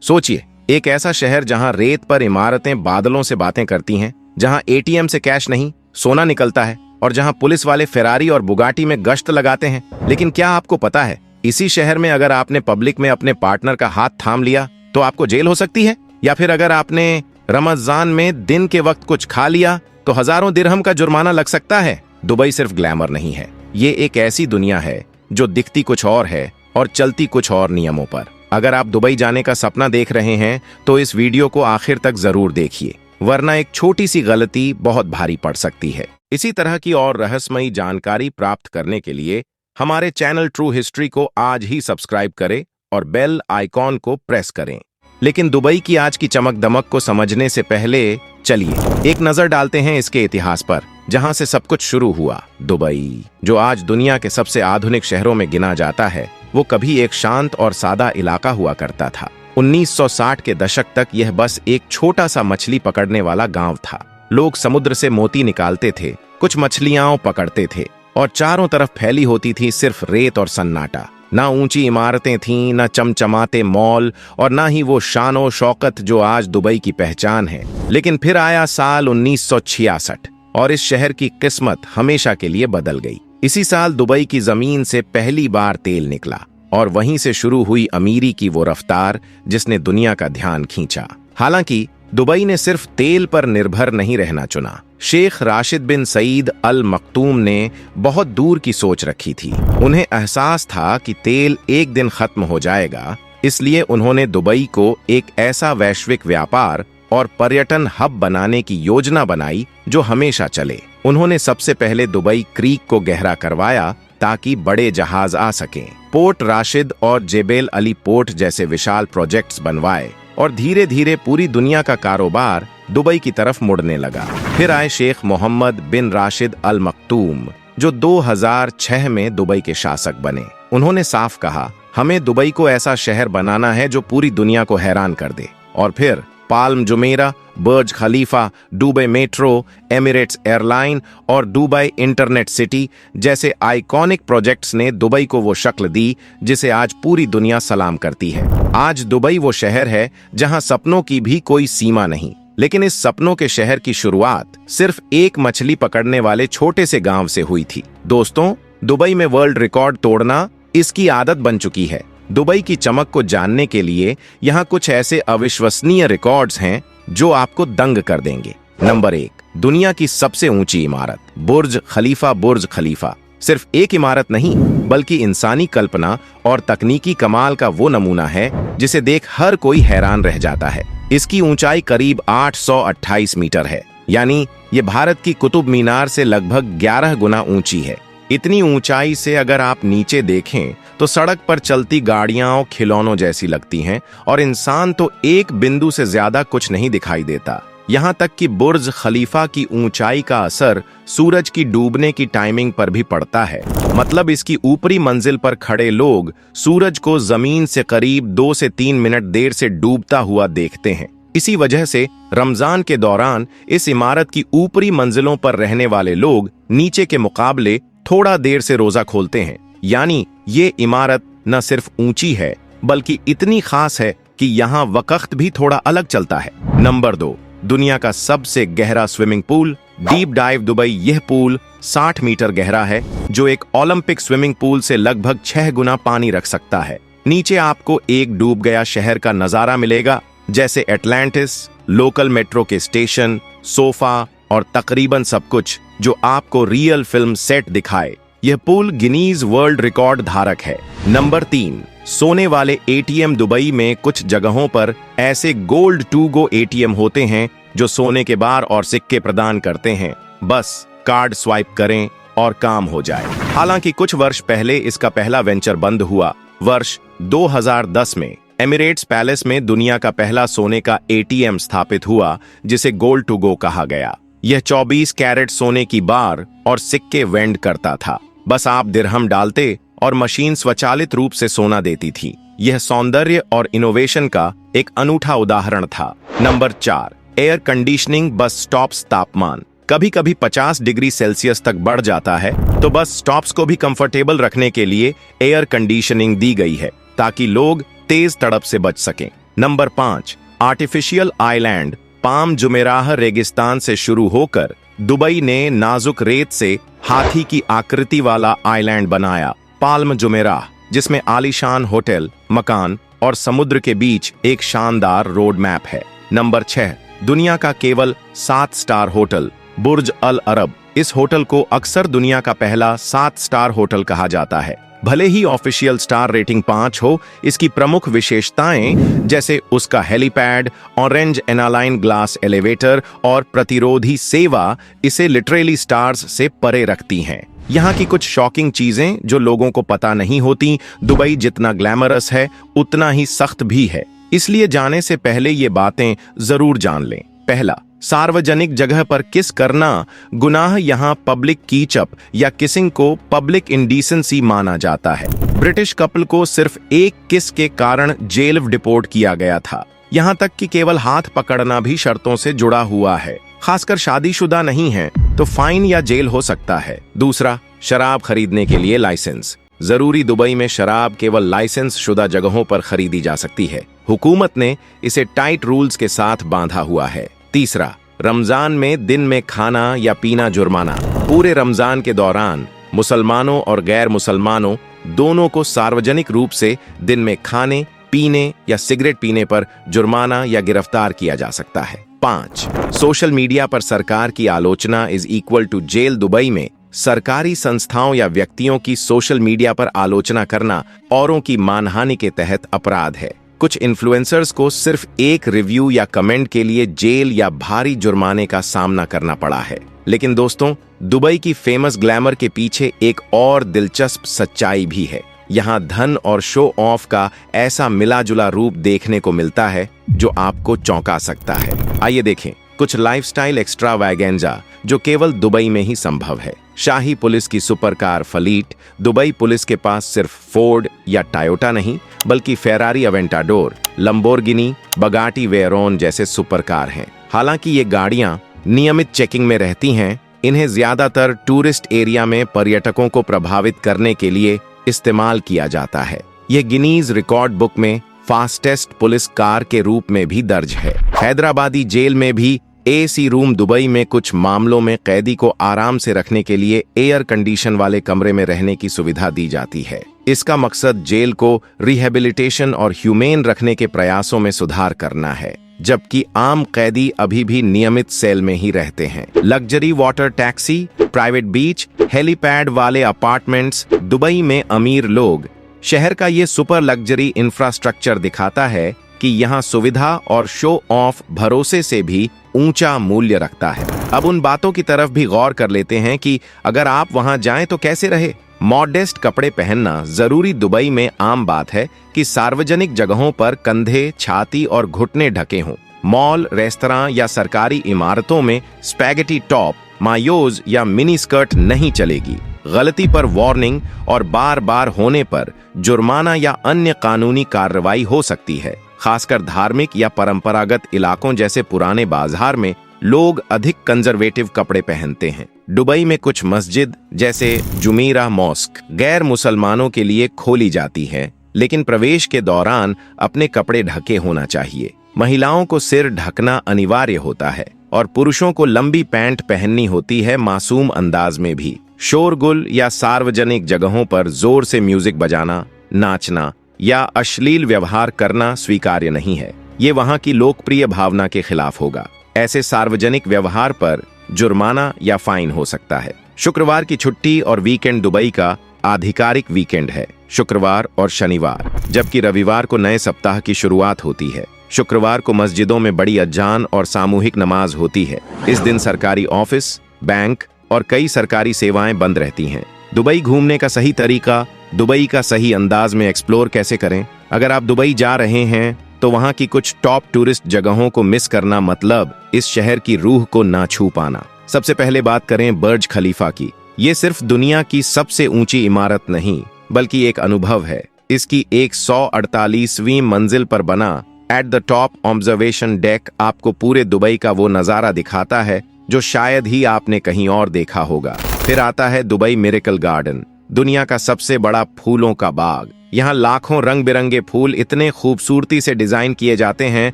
सोचिए, एक ऐसा शहर जहां रेत पर इमारतें बादलों से बातें करती हैं, जहां एटीएम से कैश नहीं सोना निकलता है और जहां पुलिस वाले फेरारी और बुगाटी में गश्त लगाते हैं। लेकिन क्या आपको पता है, इसी शहर में अगर आपने पब्लिक में अपने पार्टनर का हाथ थाम लिया तो आपको जेल हो सकती है, या फिर अगर आपने रमजान में दिन के वक्त कुछ खा लिया तो हजारों दिरहम का जुर्माना लग सकता है। दुबई सिर्फ ग्लैमर नहीं है, ये एक ऐसी दुनिया है जो दिखती कुछ और है और चलती कुछ और नियमों पर। अगर आप दुबई जाने का सपना देख रहे हैं तो इस वीडियो को आखिर तक जरूर देखिए, वरना एक छोटी सी गलती बहुत भारी पड़ सकती है। इसी तरह की और रहस्यमयी जानकारी प्राप्त करने के लिए हमारे चैनल ट्रू हिस्ट्री को आज ही सब्सक्राइब करें और बेल आइकॉन को प्रेस करें। लेकिन दुबई की आज की चमक दमक को समझने से पहले चलिए एक नजर डालते हैं इसके इतिहास पर, जहां से सब कुछ शुरू हुआ। दुबई, जो आज दुनिया के सबसे आधुनिक शहरों में गिना जाता है, वो कभी एक शांत और सादा इलाका हुआ करता था। 1960 के दशक तक यह बस एक छोटा सा मछली पकड़ने वाला गांव था। लोग समुद्र से मोती निकालते थे, कुछ मछलियां पकड़ते थे और चारों तरफ फैली होती थी सिर्फ रेत और सन्नाटा। ना ऊंची इमारतें थीं, ना चमचमाते मॉल और ना ही वो शानो शौकत जो आज दुबई की पहचान है। लेकिन फिर आया साल 1966 और इस शहर की किस्मत हमेशा के लिए बदल गई। इसी साल दुबई की जमीन से पहली बार तेल निकला और वहीं से शुरू हुई अमीरी की वो रफ्तार जिसने दुनिया का ध्यान खींचा। हालांकि दुबई ने सिर्फ तेल पर निर्भर नहीं रहना चुना। शेख राशिद बिन सईद अल मखतूम ने बहुत दूर की सोच रखी थी। उन्हें एहसास था कि तेल एक दिन खत्म हो जाएगा, इसलिए उन्होंने दुबई को एक ऐसा वैश्विक व्यापार और पर्यटन हब बनाने की योजना बनाई जो हमेशा चले। उन्होंने सबसे पहले दुबई क्रीक को गहरा करवाया ताकि बड़े जहाज आ सकें। पोर्ट राशिद और जेबेल अली पोर्ट जैसे विशाल प्रोजेक्ट्स बनवाए और धीरे धीरे पूरी दुनिया का कारोबार दुबई की तरफ मुड़ने लगा। फिर आए शेख मोहम्मद बिन राशिद अल मखतूम, जो 2006 में दुबई के शासक बने। उन्होंने साफ कहा, हमें दुबई को ऐसा शहर बनाना है जो पूरी दुनिया को हैरान कर दे। और फिर पाल्म जुमेरा, बर्ज खलीफा, दुबई मेट्रो, एमिरेट्स एयरलाइन और दुबई इंटरनेट सिटी जैसे आइकॉनिक प्रोजेक्ट्स ने दुबई को वो शक्ल दी जिसे आज पूरी दुनिया सलाम करती है। आज दुबई वो शहर है जहां सपनों की भी कोई सीमा नहीं। लेकिन इस सपनों के शहर की शुरुआत सिर्फ एक मछली पकड़ने वाले छोटे से गांव से हुई थी। दोस्तों, दुबई में वर्ल्ड रिकॉर्ड तोड़ना इसकी आदत बन चुकी है। दुबई की चमक को जानने के लिए यहाँ कुछ ऐसे अविश्वसनीय रिकॉर्ड्स हैं जो आपको दंग कर देंगे। नंबर 1, दुनिया की सबसे ऊंची इमारत बुर्ज खलीफा। बुर्ज खलीफा सिर्फ एक इमारत नहीं, बल्कि इंसानी कल्पना और तकनीकी कमाल का वो नमूना है जिसे देख हर कोई हैरान रह जाता है। इसकी ऊंचाई करीब 828 मीटर है, यानी ये भारत की कुतुब मीनार से लगभग 11 गुना ऊंची है। इतनी ऊंचाई से अगर आप नीचे देखें तो सड़क पर चलती गाड़ियां और खिलौनों जैसी लगती हैं और इंसान तो एक बिंदु से ज्यादा कुछ नहीं दिखाई देता। यहाँ तक कि बुर्ज खलीफा की ऊंचाई का असर सूरज की डूबने की टाइमिंग पर भी पड़ता है। मतलब इसकी ऊपरी मंजिल पर खड़े लोग सूरज को जमीन से करीब 2 से 3 मिनट देर से डूबता हुआ देखते हैं। इसी वजह से रमजान के दौरान इस इमारत की ऊपरी मंजिलों पर रहने वाले लोग नीचे के मुकाबले थोड़ा देर से रोजा खोलते हैं। यानी ये इमारत न सिर्फ ऊंची है बल्कि इतनी खास है कि यहाँ वक्त भी थोड़ा अलग चलता है। नंबर 2, दुनिया का सबसे गहरा swimming pool deep dive Dubai. यह पूल 60 मीटर गहरा है, जो एक ओलंपिक स्विमिंग पूल से लगभग 6 गुना पानी रख सकता है। नीचे आपको एक डूब गया शहर का नजारा मिलेगा, जैसे एटलांटिस, लोकल मेट्रो के स्टेशन, सोफा और तकरीबन सब कुछ जो आपको रियल फिल्म सेट दिखाए। यह पूल गिनीज वर्ल्ड रिकॉर्ड धारक है। नंबर 3, सोने वाले एटीएम। दुबई में कुछ जगहों पर ऐसे गोल्ड टू गो एटीएम होते हैं जो सोने के बार और सिक्के प्रदान करते हैं। बस कार्ड स्वाइप करें और काम हो जाए। हालांकि कुछ वर्ष पहले इसका पहला वेंचर बंद हुआ। वर्ष 2010 में एमिरेट्स पैलेस में दुनिया का पहला सोने का एटीएम स्थापित हुआ, जिसे गोल्ड टू गो कहा गया। यह 24 कैरेट सोने की बार और सिक्के वेंड करता था। बस आप दिरहम डालते और मशीन स्वचालित रूप से सोना देती थी। यह सौंदर्य और इनोवेशन का एक अनूठा उदाहरण था। Number 4, air conditioning bus stops. तापमान कभी कभी 50 डिग्री सेल्सियस तक बढ़ जाता है, तो बस स्टॉप्स को भी कंफर्टेबल रखने के लिए एयर कंडीशनिंग दी गई है ताकि लोग तेज तड़प से बच सकें। Number 5, artificial island. Palm Jumeirah रेगिस्तान से शुरू होकर दुबई ने नाजुक रेत से हाथी की आकृति वाला आइलैंड बनाया, पाल्म जुमेराह, जिसमें आलीशान होटल, मकान और समुद्र के बीच एक शानदार रोड मैप है। नंबर 6, दुनिया का केवल 7 स्टार होटल, बुर्ज अल अरब। इस होटल को अक्सर दुनिया का पहला 7 स्टार होटल कहा जाता है। भले ही ऑफिशियल स्टार रेटिंग 5 हो, इसकी प्रमुख विशेषताएं जैसे उसका helipad, orange aniline glass elevator और प्रतिरोधी सेवा इसे लिटरली स्टार्स से परे रखती हैं। यहाँ की कुछ शॉकिंग चीजें जो लोगों को पता नहीं होती, दुबई जितना ग्लैमरस है उतना ही सख्त भी है, इसलिए जाने से पहले ये बातें जरूर जान लें। पहला, सार्वजनिक जगह पर किस करना गुनाह। यहाँ पब्लिक कीचअप या किसिंग को पब्लिक इंडीसेंसी माना जाता है। ब्रिटिश कपल को सिर्फ एक किस के कारण जेल डिपोर्ट किया गया था। यहाँ तक कि केवल हाथ पकड़ना भी शर्तों से जुड़ा हुआ है। खासकर शादीशुदा नहीं है तो फाइन या जेल हो सकता है। दूसरा, शराब खरीदने के लिए लाइसेंस जरूरी। दुबई में शराब केवल लाइसेंस शुदा जगहों पर खरीदी जा सकती है। हुकूमत ने इसे टाइट रूल्स के साथ बांधा हुआ है। तीसरा, रमजान में दिन में खाना या पीना जुर्माना। पूरे रमजान के दौरान मुसलमानों और गैर मुसलमानों दोनों को सार्वजनिक रूप से दिन में खाने, पीने या सिगरेट पीने पर जुर्माना या गिरफ्तार किया जा सकता है। 5, सोशल मीडिया पर सरकार की आलोचना is equal to jail. Dubai में सरकारी संस्थाओं या व्यक्तियों की सोशल मीडिया पर आलोचना करना औरों की मानहानि के तहत अपराध है। कुछ इन्फ्लुएंसर्स को सिर्फ एक रिव्यू या कमेंट के लिए जेल या भारी जुर्माने का सामना करना पड़ा है। लेकिन दोस्तों, दुबई की फेमस ग्लैमर के पीछे एक और दिलचस्प सच्चाई भी है। यहाँ धन और शो ऑफ का ऐसा मिला जुला रूप देखने को मिलता है जो आपको चौंका सकता है। आइए देखें कुछ लाइफस्टाइल एक्स्ट्रावैगेंजा जो केवल दुबई में ही संभव है। शाही पुलिस की सुपर कार फलीट। दुबई पुलिस के पास सिर्फ फोर्ड या टायोटा नहीं बल्कि फेरारी अवेंटाडोर, लंबोर्गिनी, बगाटी वेयरोन जैसे सुपर कार हैं। हालांकि ये गाड़ियां नियमित चेकिंग में रहती हैं, इन्हें ज्यादातर टूरिस्ट एरिया में पर्यटकों को प्रभावित करने के लिए इस्तेमाल किया जाता है। यह गिनीज रिकॉर्ड बुक में फास्टेस्ट पुलिस कार के रूप में भी दर्ज है। हैदराबादी जेल में भी एसी रूम। दुबई में कुछ मामलों में कैदी को आराम से रखने के लिए एयर कंडीशन वाले कमरे में रहने की सुविधा दी जाती है। इसका मकसद जेल को रिहेबिलिटेशन और ह्यूमेन रखने के प्रयासों में सुधार करना है, जबकि आम कैदी अभी भी नियमित सेल में ही रहते हैं। Luxury water taxi, private beach, helipad वाले अपार्टमेंट्स। दुबई में अमीर लोग शहर का ये सुपर लग्जरी इंफ्रास्ट्रक्चर दिखाता है कि यहाँ सुविधा और शो ऑफ भरोसे से भी ऊंचा मूल्य रखता है। अब उन बातों की तरफ भी गौर कर लेते हैं कि अगर आप वहां जाएं तो कैसे रहे। मॉडेस्ट कपड़े पहनना जरूरी। दुबई में आम बात है कि सार्वजनिक जगहों पर कंधे, छाती और घुटने ढके हों। मॉल, रेस्तरां या सरकारी इमारतों में स्पैगेटी टॉप, मायोज या मिनी स्कर्ट नहीं चलेगी। गलती पर वार्निंग और बार बार होने पर जुर्माना या अन्य कानूनी कार्रवाई हो सकती है। खासकर धार्मिक या परंपरागत इलाकों जैसे पुराने बाजार में लोग अधिक कंजर्वेटिव कपड़े पहनते हैं। दुबई में कुछ मस्जिद जैसे जुमीरा मॉस्क गैर मुसलमानों के लिए खोली जाती है, लेकिन प्रवेश के दौरान अपने कपड़े ढके होना चाहिए। महिलाओं को सिर ढकना अनिवार्य होता है और पुरुषों को लंबी पैंट पहननी होती है, मासूम अंदाज में भी। शोरगुल या सार्वजनिक जगहों पर जोर से म्यूजिक बजाना, नाचना या अश्लील व्यवहार करना स्वीकार्य नहीं है। ये वहां की लोकप्रिय भावना के खिलाफ होगा। ऐसे सार्वजनिक व्यवहार पर जुर्माना या फाइन हो सकता है। शुक्रवार की छुट्टी और वीकेंड दुबई का आधिकारिक वीकेंड है, शुक्रवार और शनिवार, जबकि रविवार को नए सप्ताह की शुरुआत होती है। शुक्रवार को मस्जिदों में बड़ी अजान और सामूहिक नमाज होती है। इस दिन सरकारी ऑफिस, बैंक और कई सरकारी सेवाएं बंद रहती हैं। दुबई घूमने का सही तरीका। दुबई का सही अंदाज में एक्सप्लोर कैसे करें। अगर आप दुबई जा रहे हैं तो वहां की कुछ टॉप टूरिस्ट जगहों को मिस करना मतलब इस शहर की रूह को ना छू पाना। सबसे पहले बात करें बर्ज खलीफा की। ये सिर्फ दुनिया की सबसे ऊंची इमारत नहीं बल्कि एक अनुभव है। इसकी 148वीं मंजिल पर बना at the top observation deck आपको पूरे दुबई का वो नजारा दिखाता है जो शायद ही आपने कहीं और देखा होगा। फिर आता है दुबई मिरेकल गार्डन, दुनिया का सबसे बड़ा फूलों का बाग। यहाँ लाखों रंग बिरंगे फूल इतने खूबसूरती से डिजाइन किए जाते हैं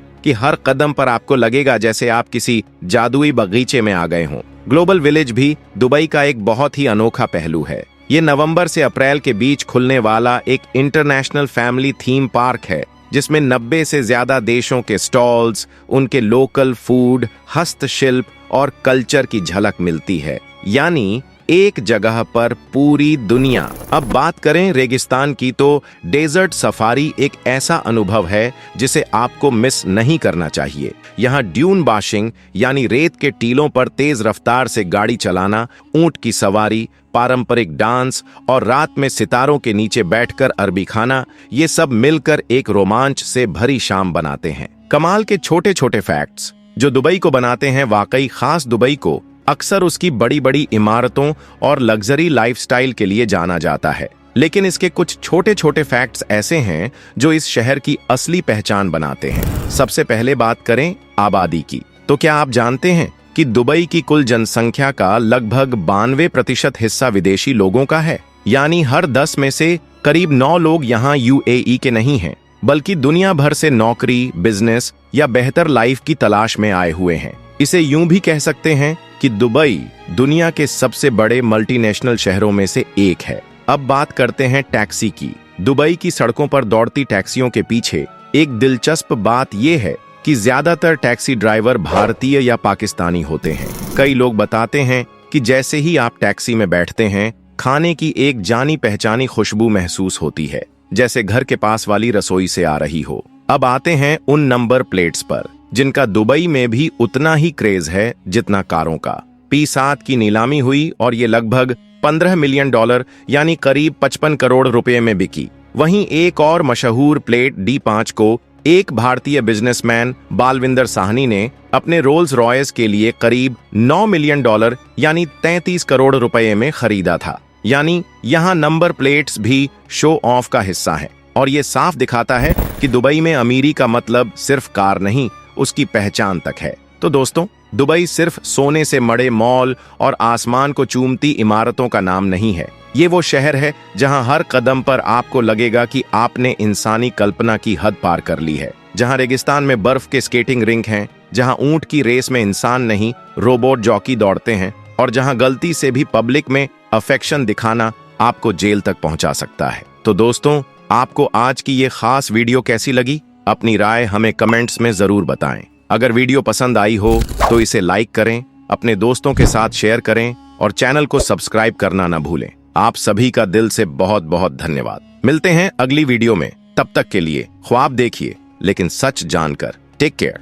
कि हर कदम पर आपको लगेगा जैसे आप किसी जादुई बगीचे में आ गए हों। ग्लोबल विलेज भी दुबई का एक बहुत ही अनोखा पहलू है। ये नवंबर से अप्रैल के बीच खुलने वाला एक इंटरनेशनल फैमिली थीम पार्क है, जिसमें 90 से ज्यादा देशों के स्टॉल्स, उनके लोकल फूड, हस्तशिल्प और कल्चर की झलक मिलती है। यानी एक जगह पर पूरी दुनिया। अब बात करें रेगिस्तान की, तो डेजर्ट सफारी एक ऐसा अनुभव है जिसे आपको मिस नहीं करना चाहिए। यहाँ ड्यून बाशिंग यानी रेत के टीलों पर तेज रफ्तार से गाड़ी चलाना, ऊंट की सवारी, पारंपरिक डांस और रात में सितारों के नीचे बैठकर अरबी खाना, ये सब मिलकर एक रोमांच से भरी शाम बनाते हैं। कमाल के छोटे छोटे फैक्ट्स जो दुबई को बनाते हैं वाकई खास। दुबई को अक्सर उसकी बड़ी बड़ी इमारतों और लग्जरी लाइफस्टाइल के लिए जाना जाता है, लेकिन इसके कुछ छोटे छोटे फैक्ट्स ऐसे हैं जो इस शहर की असली पहचान बनाते हैं। सबसे पहले बात करें आबादी की, तो क्या आप जानते हैं कि दुबई की कुल जनसंख्या का लगभग 92% हिस्सा विदेशी लोगों का है। यानी हर 10 में से करीब 9 लोग यहाँ यूएई के नहीं हैं, बल्कि दुनिया भर से नौकरी, बिजनेस या बेहतर लाइफ की तलाश में आए हुए हैं। इसे यूं भी कह सकते हैं कि दुबई दुनिया के सबसे बड़े मल्टीनेशनल शहरों में से एक है। अब बात करते हैं टैक्सी की। दुबई की सड़कों पर दौड़ती टैक्सियों के पीछे एक दिलचस्प बात यह है कि ज्यादातर टैक्सी ड्राइवर भारतीय या पाकिस्तानी होते हैं। कई लोग बताते हैं कि जैसे ही आप टैक्सी में बैठते हैं, खाने की एक जानी पहचानी खुशबू महसूस होती है, जैसे घर के पास वाली रसोई से आ रही हो। अब आते हैं उन नंबर प्लेट्स पर जिनका दुबई में भी उतना ही क्रेज है जितना कारों का। P7 की नीलामी हुई और ये लगभग $15 मिलियन यानी करीब 55 करोड़ रुपए में बिकी। वहीं एक और मशहूर प्लेट D5 को एक भारतीय बिजनेसमैन बालविंदर साहनी ने अपने रोल्स रॉयस के लिए करीब $9 मिलियन यानी 33 करोड़ रुपए में खरीदा था। यानी यहाँ नंबर प्लेट्स भी शो ऑफ का हिस्सा है, और ये साफ दिखाता है कि दुबई में अमीरी का मतलब सिर्फ कार नहीं, उसकी पहचान तक है। तो दोस्तों, दुबई सिर्फ सोने से मढ़े मॉल और आसमान को चूमती इमारतों का नाम नहीं है। ये वो शहर है जहां हर कदम पर आपको लगेगा कि आपने इंसानी कल्पना की हद पार कर ली है। जहां रेगिस्तान में बर्फ के स्केटिंग रिंक हैं, जहां ऊंट की रेस में इंसान नहीं रोबोट जॉकी दौड़ते हैं, और जहां गलती से भी पब्लिक में अफेक्शन दिखाना आपको जेल तक पहुंचा सकता है। तो दोस्तों, आपको आज की ये खास वीडियो कैसी लगी? अपनी राय हमें कमेंट्स में जरूर बताएं। अगर वीडियो पसंद आई हो तो इसे लाइक करें, अपने दोस्तों के साथ शेयर करें और चैनल को सब्सक्राइब करना न भूलें। आप सभी का दिल से बहुत बहुत धन्यवाद। मिलते हैं अगली वीडियो में। तब तक के लिए ख्वाब देखिए लेकिन सच जानकर। Take care.